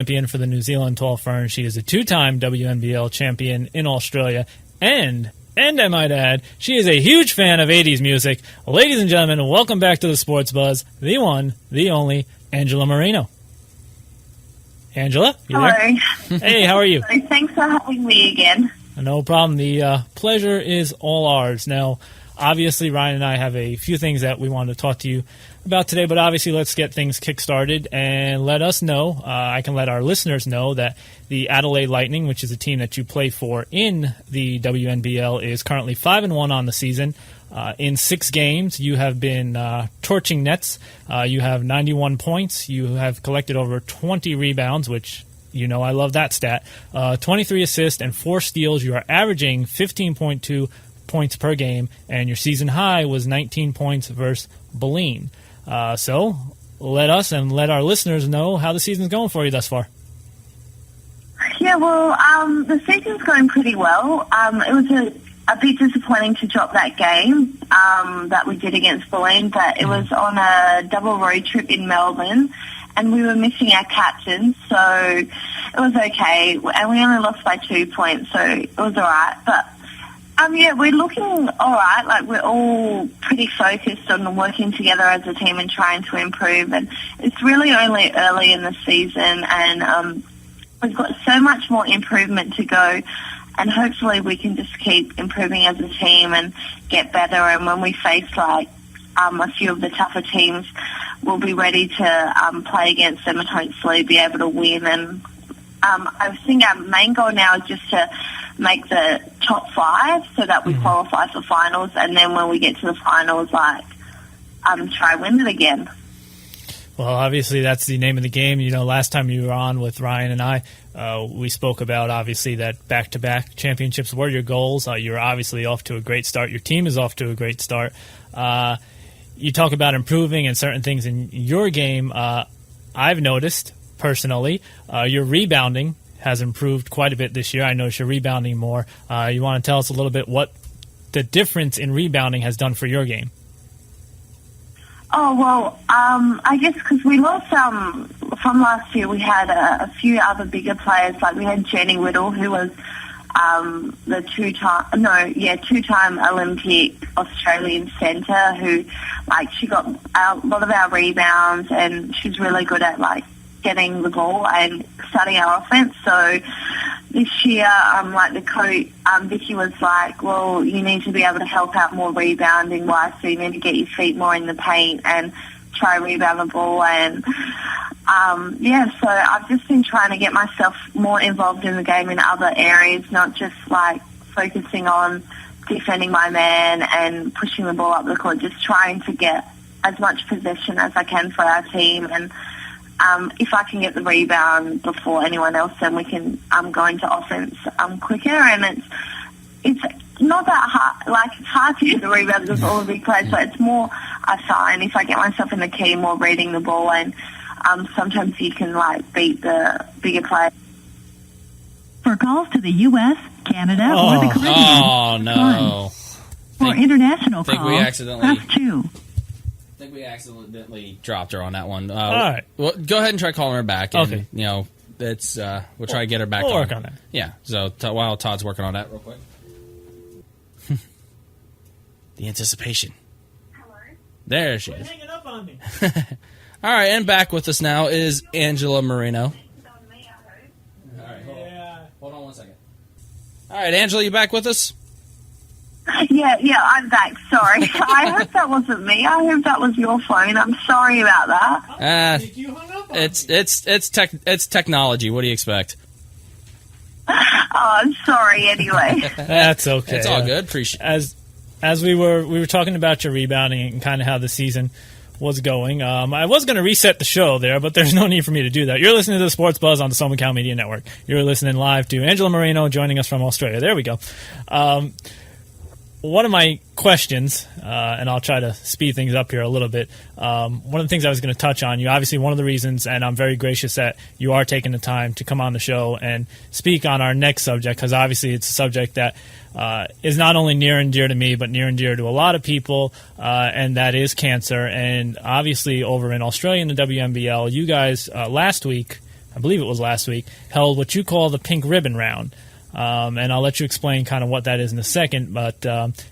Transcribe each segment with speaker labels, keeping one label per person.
Speaker 1: Olympian for the New Zealand Tall Ferns. She is a two-time WNBL champion in Australia, and I might add, she is a huge fan of 80s music. Ladies and gentlemen, welcome back to the Sports Buzz, the one, the only, Angela Marino. Angela, you
Speaker 2: Hello.
Speaker 1: there? Hey, how are you?
Speaker 2: Thanks for having me again.
Speaker 1: No problem. The pleasure is all ours. Now, obviously, Ryan and I have a few things that we wanted to talk to you about today, but obviously let's get things kick-started and let us know, I can let our listeners know that the Adelaide Lightning, which is a team that you play for in the WNBL, is currently 5-1 on the season. In 6 games, you have been torching nets. You have 91 points. You have collected over 20 rebounds, which, you know, I love that stat. 23 assists and 4 steals. You are averaging 15.2 points per game, and your season high was 19 points versus Boleyn. So let us and let our listeners know how the season's going for you thus far.
Speaker 2: Yeah, well, the season's going pretty well. It was a bit disappointing to drop that game that we did against Boleyn, but it was on a double road trip in Melbourne, and we were missing our captain, so it was okay. And we only lost by 2 points, so it was all right. But yeah, we're looking all right. Like, we're all pretty focused on working together as a team and trying to improve. And it's really only early in the season, and we've got so much more improvement to go. And hopefully we can just keep improving as a team and get better. And when we face, like, a few of the tougher teams, we'll be ready to play against them and hopefully be able to win. And I think our main goal now is just to make the top 5 so that we qualify for finals, and then when we get to the finals, like, try win it again.
Speaker 1: Well, obviously that's the name of the game. You know, last time you were on with Ryan and I, we spoke about, obviously, that back-to-back championships were your goals. You're obviously off to a great start. Your team is off to a great start. You talk about improving and certain things in your game. I've noticed, personally, your rebounding has improved quite a bit this year. I notice you're rebounding more. You want to tell us a little bit what the difference in rebounding has done for your game?
Speaker 2: Oh, well, I guess because we lost from last year, we had a few other bigger players. Like, we had Jenny Whittle, who was the two-time Olympic Australian centre, who, like, she got a lot of our rebounds, and she's really good at, like, getting the ball and starting our offense. So this year, like, the coach, Vicky was like, well, you need to be able to help out more rebounding-wise, so you need to get your feet more in the paint and try rebound the ball. And, so I've just been trying to get myself more involved in the game in other areas, not just, like, focusing on defending my man and pushing the ball up the court, just trying to get as much possession as I can for our team. And if I can get the rebound before anyone else, then we can go into offense quicker. And it's not that hard. Like, it's hard to get the rebound with all the big players, but it's more, I find, if I get myself in the key, more reading the ball, and sometimes you can, like, beat the bigger players.
Speaker 3: For calls to the U.S., Canada, or the Caribbean.
Speaker 4: Oh, no.
Speaker 3: For international calls, press 2.
Speaker 4: I think we accidentally dropped her on that one.
Speaker 1: All right.
Speaker 4: Well, go ahead and try calling her back. And,
Speaker 1: okay.
Speaker 4: You know, it's we'll try to get her back.
Speaker 1: We'll work on that.
Speaker 4: Yeah. So while Todd's working on that, real quick. The anticipation.
Speaker 2: Hello.
Speaker 4: There she is.
Speaker 1: Hanging up on me.
Speaker 4: All right, and back with us now is Angela Marino.
Speaker 2: All right,
Speaker 4: hold on 1 second. All right, Angela, you back with us?
Speaker 2: Yeah, I'm back. Sorry. I hope that wasn't me. I hope that was your phone. I'm sorry about that.
Speaker 1: You hung up on
Speaker 4: It's technology. What do you expect?
Speaker 2: Oh, I'm sorry anyway.
Speaker 1: That's okay.
Speaker 4: It's all good. Appreciate it.
Speaker 1: As we were talking about your rebounding and kind of how the season was going. I was going to reset the show there, but there's no need for me to do that. You're listening to the Sports Buzz on the SomaCow Media Network. You're listening live to Angela Marino joining us from Australia. There we go. One of my questions, and I'll try to speed things up here a little bit, one of the things I was going to touch on, you obviously one of the reasons, and I'm very gracious that you are taking the time to come on the show and speak on our next subject, because obviously it's a subject that is not only near and dear to me, but near and dear to a lot of people, and that is cancer. And obviously over in Australia in the WNBL, you guys last week I believe it was last week, held what you call the pink ribbon round. And I'll let you explain kind of what that is in a second. But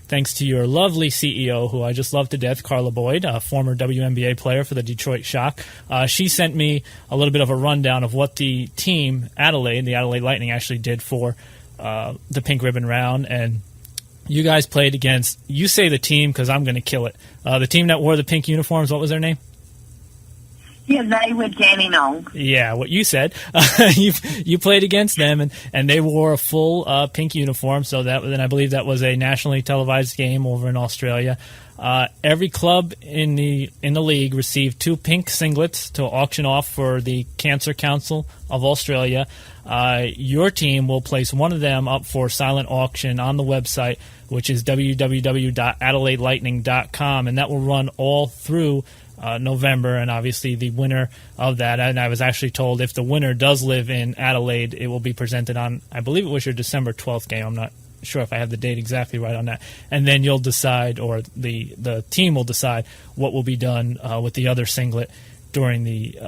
Speaker 1: thanks to your lovely CEO, who I just love to death, Carla Boyd, a former WNBA player for the Detroit Shock, she sent me a little bit of a rundown of what the team, the Adelaide Lightning, actually did for the pink ribbon round. And you guys played against, you say the team because I'm going to kill it, the team that wore the pink uniforms, what was their name?
Speaker 2: Yeah, they were Dandenong.
Speaker 1: Yeah, what you said. You played against them, and they wore a full pink uniform. So then I believe that was a nationally televised game over in Australia. Every club in the league received 2 pink singlets to auction off for the Cancer Council of Australia. Your team will place one of them up for silent auction on the website, which is www.adelaidelightning.com, and that will run all through November, and obviously the winner of that, and I was actually told if the winner does live in Adelaide, it will be presented on, I believe it was your December 12th game. I'm not sure if I have the date exactly right on that. And then you'll decide, or the team will decide what will be done with the other singlet during the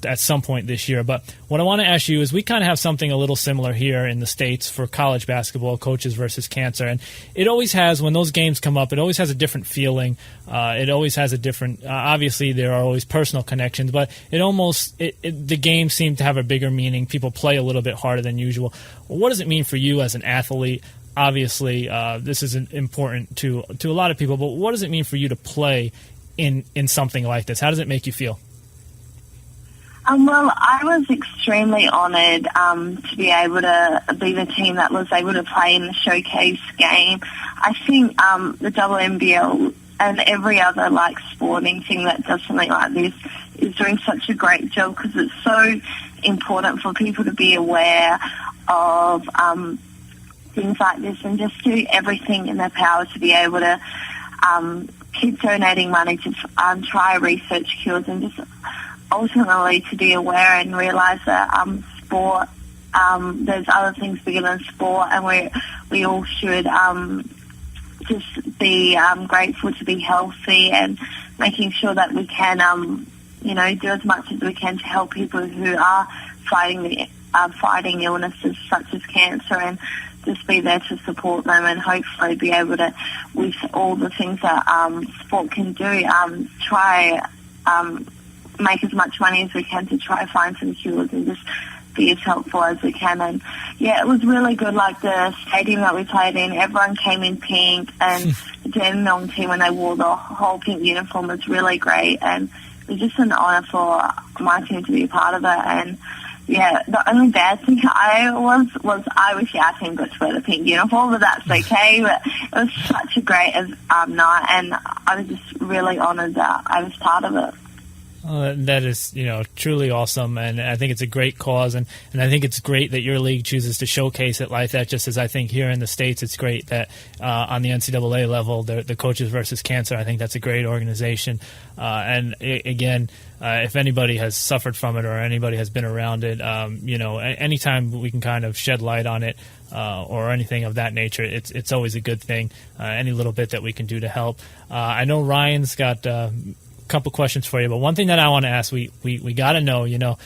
Speaker 1: at some point this year. But what I want to ask you is, we kind of have something a little similar here in the States for college basketball, coaches versus cancer. And it always has, when those games come up, it always has a different feeling. It always has a different, obviously there are always personal connections, but the games seem to have a bigger meaning. People play a little bit harder than usual. What does it mean for you as an athlete? Obviously, this is important to a lot of people, but what does it mean for you to play in something like this? How does it make you feel?
Speaker 2: Well, I was extremely honoured to be able to be the team that was able to play in the showcase game. I think the WNBL and every other sporting thing that does something like this is doing such a great job, because it's so important for people to be aware of things like this and just do everything in their power to be able to keep donating money to try research cures, and just ultimately to be aware and realise that sport, there's other things bigger than sport, and we all should just be grateful to be healthy, and making sure that we can do as much as we can to help people who are fighting illnesses such as cancer, and just be there to support them, and hopefully be able to, with all the things that sport can do, try make as much money as we can to try find some cures and just be as helpful as we can. And yeah, it was really good. Like the stadium that we played in, everyone came in pink, and the Dandenong team, when they wore the whole pink uniform, was really great, and it was just an honour for my team to be a part of it. And yeah, the only bad thing I wish our team got to wear the pink uniform, but that's okay. But it was such a great night, and I was just really honoured that I was part of it.
Speaker 1: That is, truly awesome, and I think it's a great cause, and I think it's great that your league chooses to showcase it like that, just as I think here in the States it's great that on the NCAA level, the Coaches versus Cancer, I think that's a great organization. Again, if anybody has suffered from it or anybody has been around it, anytime we can kind of shed light on it or anything of that nature, it's always a good thing, any little bit that we can do to help. I know Ryan's got couple questions for you, but one thing that I want to ask, we got to know, and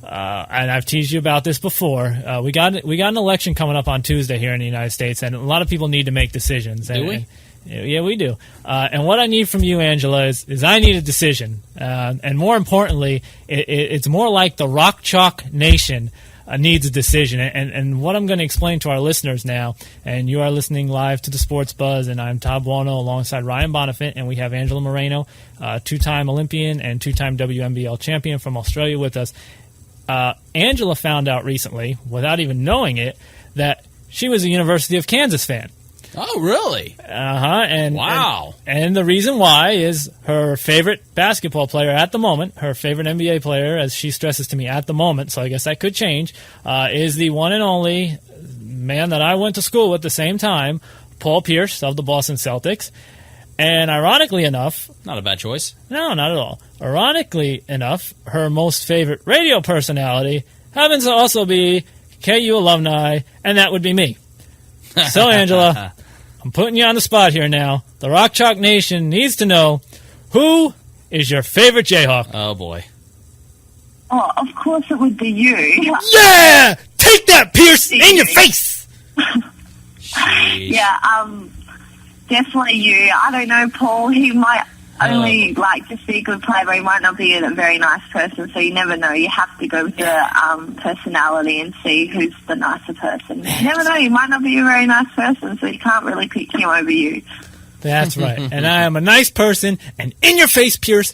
Speaker 1: I've teased you about this before. We got an election coming up on Tuesday here in the United States, and a lot of people need to make decisions.
Speaker 4: Do we?
Speaker 1: Yeah, we do. And what I need from you, Angela, is I need a decision. And more importantly, it's more like the Rock Chalk Nation needs a decision. And what I'm going to explain to our listeners now, and you are listening live to the Sports Buzz, and I'm Todd Buono alongside Ryan Bonifant, and we have Angela Marino, two-time Olympian and two-time WNBL champion from Australia with us. Angela found out recently, without even knowing it, that she was a University of Kansas fan.
Speaker 4: Oh, really?
Speaker 1: And
Speaker 4: wow.
Speaker 1: And the reason why is her favorite basketball player at the moment, her favorite NBA player, as she stresses to me at the moment, so I guess that could change, is the one and only man that I went to school with at the same time, Paul Pierce of the Boston Celtics. And ironically enough...
Speaker 4: Not a bad choice.
Speaker 1: No, not at all. Ironically enough, her most favorite radio personality happens to also be KU alumni, and that would be me. So, Angela, I'm putting you on the spot here now. The Rock Chalk Nation needs to know, who is your favorite Jayhawk?
Speaker 4: Oh, boy.
Speaker 2: Oh, of course it would be you.
Speaker 1: Yeah! Take that, Pierce! In your face!
Speaker 2: Yeah, definitely you. I don't know, Paul. He might only just be a good player, but he might not be a very nice person, so you never know. You have to go with the personality and see who's the nicer person. You never know. He might not be a very nice person, so you can't really pick him over you.
Speaker 1: That's right. And I am a nice person, and in your face, Pierce,